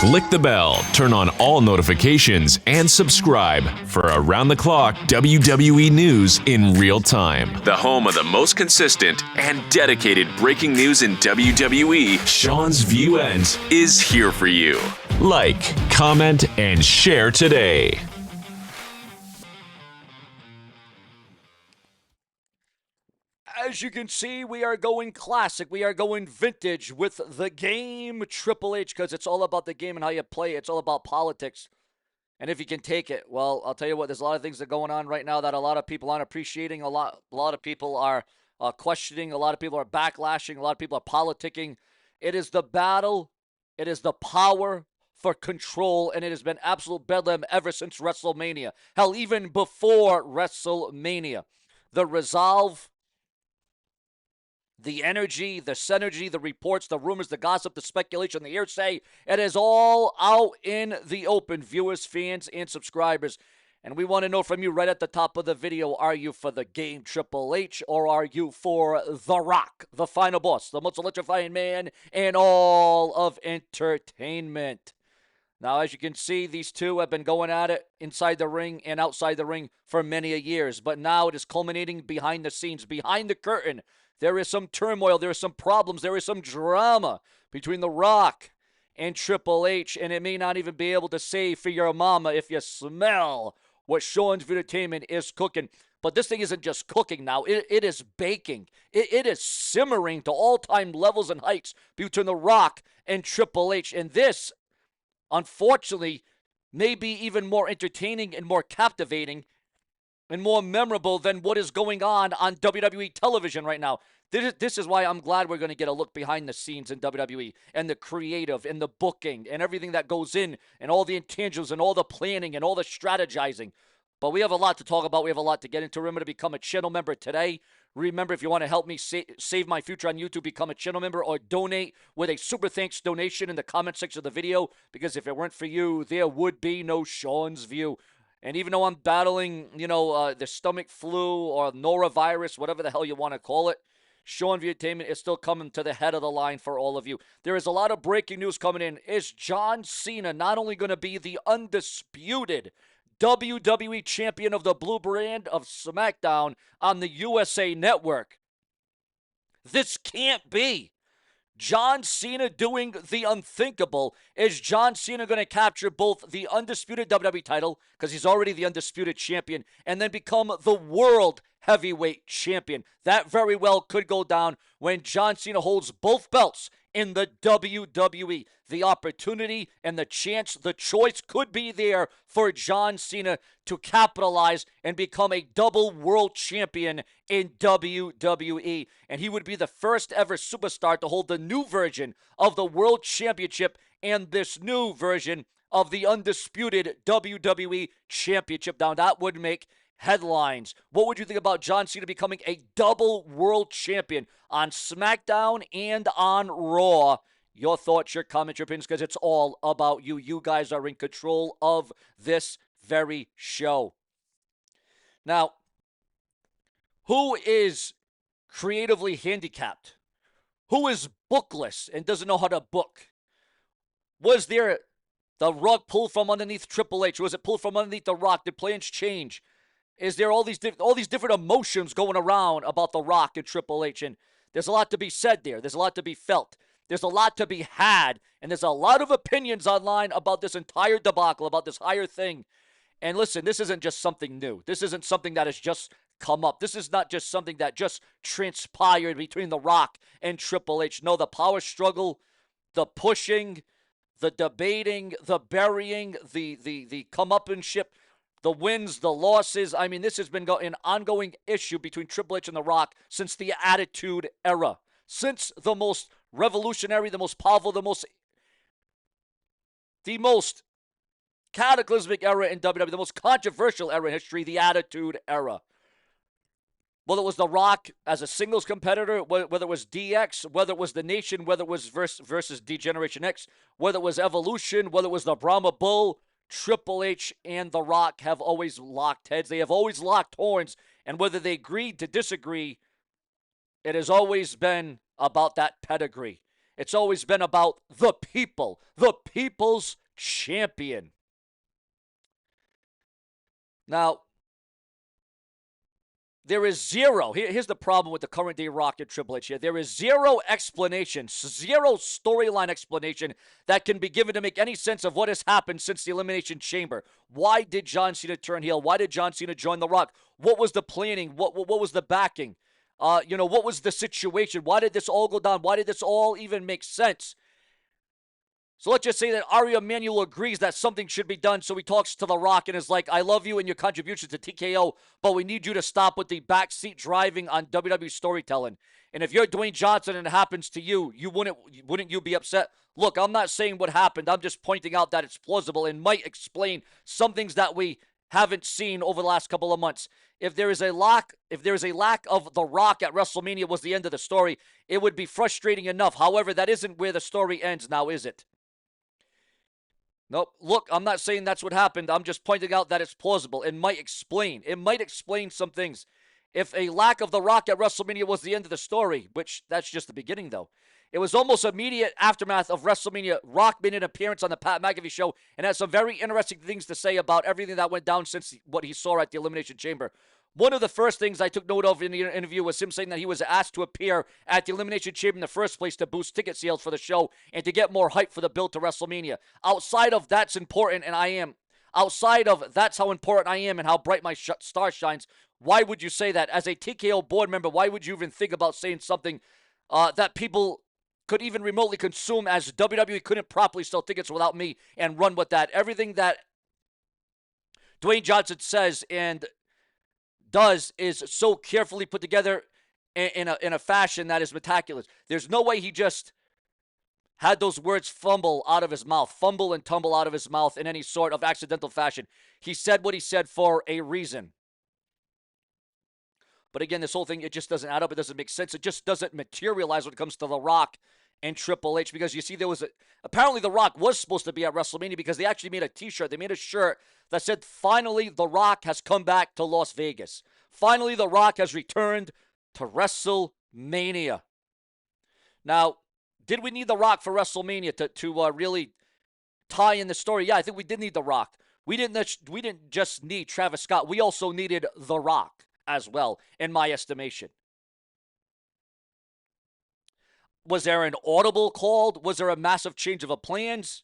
Click the bell, turn on all notifications, and subscribe for around-the-clock WWE news in real time. The home of the most consistent and dedicated breaking news in WWE, Seanzviewent, is here for you. Like, comment, and share today. As you can see, we are going classic. We are going vintage with the game Triple H, because it's all about the game and how you play it. It's all about politics. And if you can take it, well, I'll tell you what, there's a lot of things that are going on right now that a lot of people aren't appreciating. A lot of people are questioning. A lot of people are backlashing. A lot of people are politicking. It is the battle. It is the power for control, and it has been absolute bedlam ever since Wrestlemania. Hell, even before Wrestlemania. The resolve, the energy, the synergy, the reports, the rumors, the gossip, the speculation, the hearsay, it is all out in the open, viewers, fans, and subscribers. And we want to know from you right at the top of the video, are you for the game Triple H, or are you for The Rock, the final boss, the most electrifying man in all of entertainment? Now, as you can see, these two have been going at it inside the ring and outside the ring for many a years. But now it is culminating behind the scenes, behind the curtain. There is some turmoil, there is some problems, there is some drama between The Rock and Triple H, and it may not even be able to say for your mama if you smell what Seanzviewent Entertainment is cooking. But this thing isn't just cooking now, it is baking. It is simmering to all-time levels and heights between The Rock and Triple H. And this, unfortunately, may be even more entertaining and more captivating and more memorable than what is going on WWE television right now. This is why I'm glad we're going to get a look behind the scenes in WWE and the creative and the booking and everything that goes in and all the intangibles and all the planning and all the strategizing. But we have a lot to talk about. We have a lot to get into. Remember to become a channel member today. Remember, if you want to help me save my future on YouTube, become a channel member or donate with a super thanks donation in the comment section of the video, because if it weren't for you, there would be no Sean's View. And even though I'm battling, the stomach flu or norovirus, whatever the hell you want to call it, Seanzviewent Entertainment is still coming to the head of the line for all of you. There is a lot of breaking news coming in. Is John Cena not only going to be the undisputed WWE champion of the blue brand of SmackDown on the USA Network? This can't be. John Cena doing the unthinkable. Is John Cena going to capture both the undisputed WWE title, because he's already the undisputed champion, and then become the world heavyweight champion? That very well could go down when John Cena holds both belts in the WWE. The opportunity and the chance, the choice could be there for John Cena to capitalize and become a double world champion in WWE. And he would be the first ever superstar to hold the new version of the World Championship and this new version of the undisputed WWE Championship. Now, that would make headlines. What would you think about John Cena becoming a double world champion on SmackDown and on Raw? Your thoughts, your comments, your opinions, because it's all about you. You guys are in control of this very show. Now, who is creatively handicapped? Who is bookless and doesn't know how to book? Was there the rug pulled from underneath Triple H? Was it pulled from underneath The Rock? Did plans change? Is there all these different emotions going around about The Rock and Triple H? And there's a lot to be said there. There's a lot to be felt. There's a lot to be had. And there's a lot of opinions online about this entire debacle, about this entire thing. And listen, this isn't just something new. This isn't something that has just come up. This is not just something that just transpired between The Rock and Triple H. No, the power struggle, the pushing, the debating, the burying, the come-upmanship, the wins, the losses. I mean, this has been an ongoing issue between Triple H and The Rock since the Attitude Era. Since the most revolutionary, the most powerful, the most cataclysmic era in WWE, the most controversial era in history, the Attitude Era. Whether it was The Rock as a singles competitor, whether it was DX, whether it was The Nation, whether it was versus D-Generation X, whether it was Evolution, whether it was the Brahma Bull, Triple H and The Rock have always locked heads. They have always locked horns. And whether they agreed to disagree, it has always been about that pedigree. It's always been about the people, the people's champion. Now, there is zero. Here's the problem with the current day Rock and Triple H here. There is zero explanation, zero storyline explanation that can be given to make any sense of what has happened since the Elimination Chamber. Why did John Cena turn heel? Why did John Cena join The Rock? What was the planning? What was the backing? What was the situation? Why did this all go down? Why did this all even make sense? So let's just say that Ari Emanuel agrees that something should be done. So he talks to The Rock and is like, I love you and your contributions to TKO, but we need you to stop with the backseat driving on WWE storytelling. And if you're Dwayne Johnson and it happens to you, wouldn't you be upset? Look, I'm not saying what happened. I'm just pointing out that it's plausible and might explain some things that we haven't seen over the last couple of months. If there is a lack of The Rock at WrestleMania was the end of the story, it would be frustrating enough. However, that isn't where the story ends now, is it? Nope. Look, I'm not saying that's what happened. I'm just pointing out that it's plausible. It might explain some things. If a lack of The Rock at WrestleMania was the end of the story, which that's just the beginning, though. It was almost immediate aftermath of WrestleMania. Rock made an appearance on the Pat McAfee show and had some very interesting things to say about everything that went down since what he saw at the Elimination Chamber. One of the first things I took note of in the interview was him saying that he was asked to appear at the Elimination Chamber in the first place to boost ticket sales for the show and to get more hype for the build to WrestleMania. Outside of that's important, and I am. Outside of that's how important I am and how bright my star shines, why would you say that? As a TKO board member, why would you even think about saying something that people could even remotely consume, as WWE couldn't properly sell tickets without me and run with that? Everything that Dwayne Johnson says and does is so carefully put together in a fashion that is meticulous. There's no way he just had those words fumble and tumble out of his mouth in any sort of accidental fashion. He said what he said for a reason. But again, this whole thing, it just doesn't add up. It doesn't make sense. It just doesn't materialize when it comes to The Rock and Triple H, because you see apparently The Rock was supposed to be at WrestleMania because they actually made a t-shirt. They made a shirt that said, finally, The Rock has come back to Las Vegas. Finally, The Rock has returned to WrestleMania. Now, did we need The Rock for WrestleMania to really tie in the story? Yeah, I think we did need The Rock. We didn't just need Travis Scott. We also needed The Rock as well, in my estimation. Was there an audible called? Was there a massive change of plans?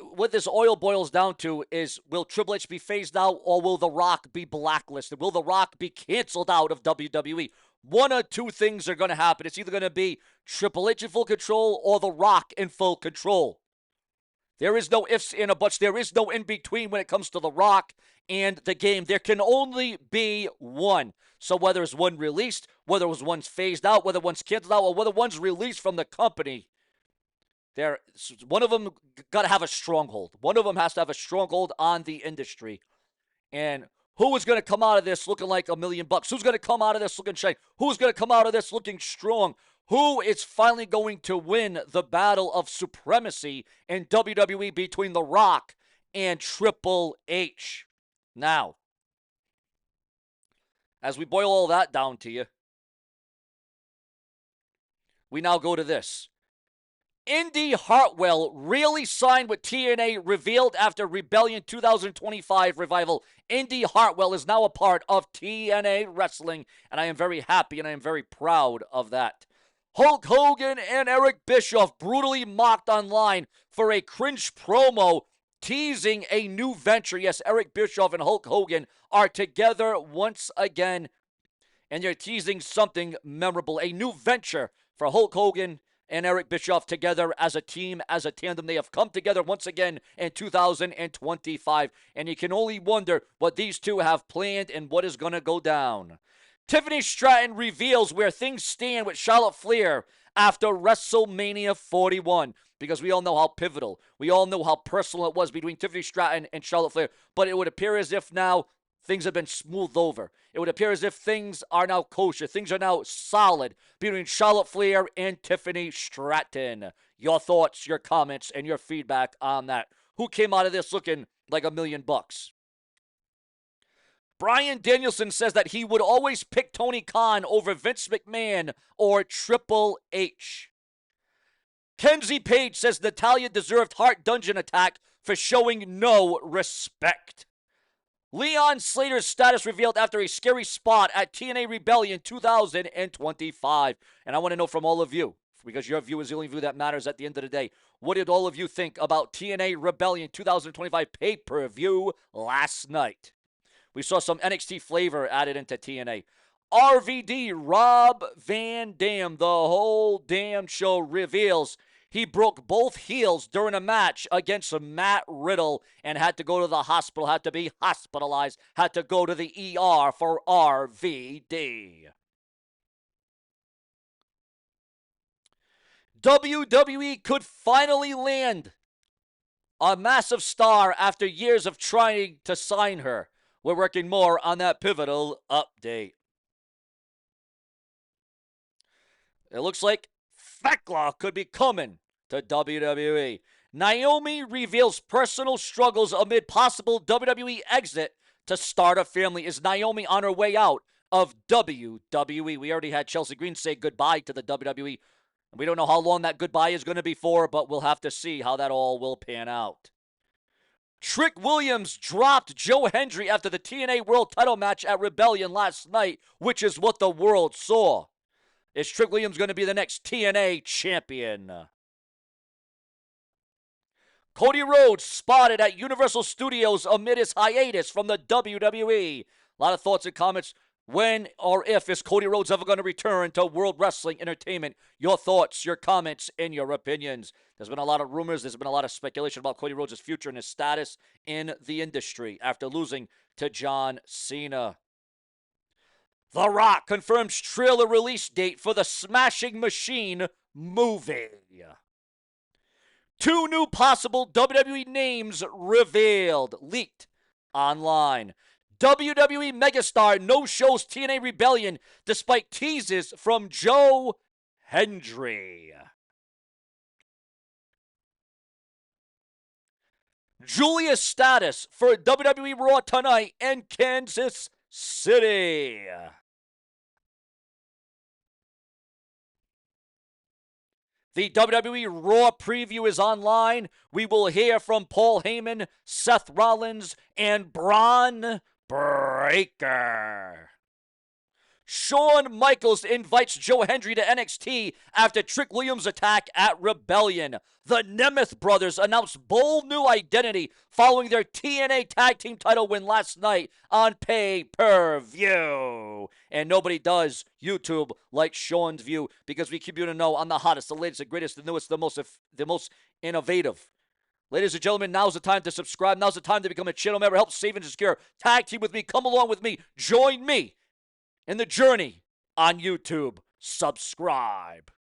What this oil boils down to is, will Triple H be phased out, or will The Rock be blacklisted? Will The Rock be canceled out of WWE? One or two things are going to happen. It's either going to be Triple H in full control or The Rock in full control. There is no ifs and a buts. There is no in between when it comes to The Rock and the game. There can only be one. So whether it's one released, whether it was one's phased out, whether one's canceled out, or whether one's released from the company, one of them got to have a stronghold. One of them has to have a stronghold on the industry. And who is going to come out of this looking like $1 million? Who's going to come out of this looking shiny? Who's going to come out of this looking strong? Who is finally going to win the battle of supremacy in WWE between The Rock and Triple H? Now, as we boil all that down to you, we now go to this. Indy Hartwell really signed with TNA, revealed after Rebellion 2025 revival. Indy Hartwell is now a part of TNA Wrestling, and I am very happy and I am very proud of that. Hulk Hogan and Eric Bischoff brutally mocked online for a cringe promo teasing a new venture. Yes, Eric Bischoff and Hulk Hogan are together once again, and they're teasing something memorable. A new venture for Hulk Hogan and Eric Bischoff together as a team, as a tandem. They have come together once again in 2025, and you can only wonder what these two have planned and what is going to go down. Tiffany Stratton reveals where things stand with Charlotte Flair after WrestleMania 41, because we all know how pivotal, we all know how personal it was between Tiffany Stratton and Charlotte Flair, but it would appear as if now things have been smoothed over. It would appear as if things are now kosher. Things are now solid between Charlotte Flair and Tiffany Stratton. Your thoughts, your comments, and your feedback on that. Who came out of this looking like $1 million? Bryan Danielson says that he would always pick Tony Khan over Vince McMahon or Triple H. Kenzie Page says Natalya deserved Heart Dungeon attack for showing no respect. Leon Slater's status revealed after a scary spot at TNA Rebellion 2025. And I want to know from all of you, because your view is the only view that matters at the end of the day. What did all of you think about TNA Rebellion 2025 pay-per-view last night? We saw some NXT flavor added into TNA. RVD, Rob Van Dam, the whole damn show reveals he broke both heels during a match against Matt Riddle and had to go to the hospital, had to be hospitalized, had to go to the ER for RVD. WWE could finally land a massive star after years of trying to sign her. We're working more on that pivotal update. It looks like Thekla could be coming to WWE. Naomi reveals personal struggles amid possible WWE exit to start a family. Is Naomi on her way out of WWE? We already had Chelsea Green say goodbye to the WWE. We don't know how long that goodbye is going to be for, but we'll have to see how that all will pan out. Trick Williams dropped Joe Hendry after the TNA World title match at Rebellion last night, which is what the world saw. Is Trick Williams going to be the next TNA champion? Cody Rhodes spotted at Universal Studios amid his hiatus from the WWE. A lot of thoughts and comments. When or if is Cody Rhodes ever going to return to World Wrestling Entertainment? Your thoughts, your comments, and your opinions. There's been a lot of rumors. There's been a lot of speculation about Cody Rhodes' future and his status in the industry after losing to John Cena. The Rock confirms trailer release date for the Smashing Machine movie. 2 new possible WWE names revealed, leaked online. WWE megastar no-shows TNA Rebellion despite teases from Joe Hendry. Julia's status for WWE Raw tonight in Kansas City. The WWE Raw preview is online. We will hear from Paul Heyman, Seth Rollins, and Braun Breaker. Shawn Michaels invites Joe Hendry to NXT after Trick Williams' attack at Rebellion. The Nemeth brothers announced bold new identity following their TNA Tag Team title win last night on pay-per-view. And nobody does YouTube like Seanzviewent because we keep you to know on the hottest, the latest, the greatest, the newest, the most innovative. Ladies and gentlemen, now's the time to subscribe. Now's the time to become a channel member. Help save and secure. Tag team with me. Come along with me. Join me in the journey on YouTube. Subscribe.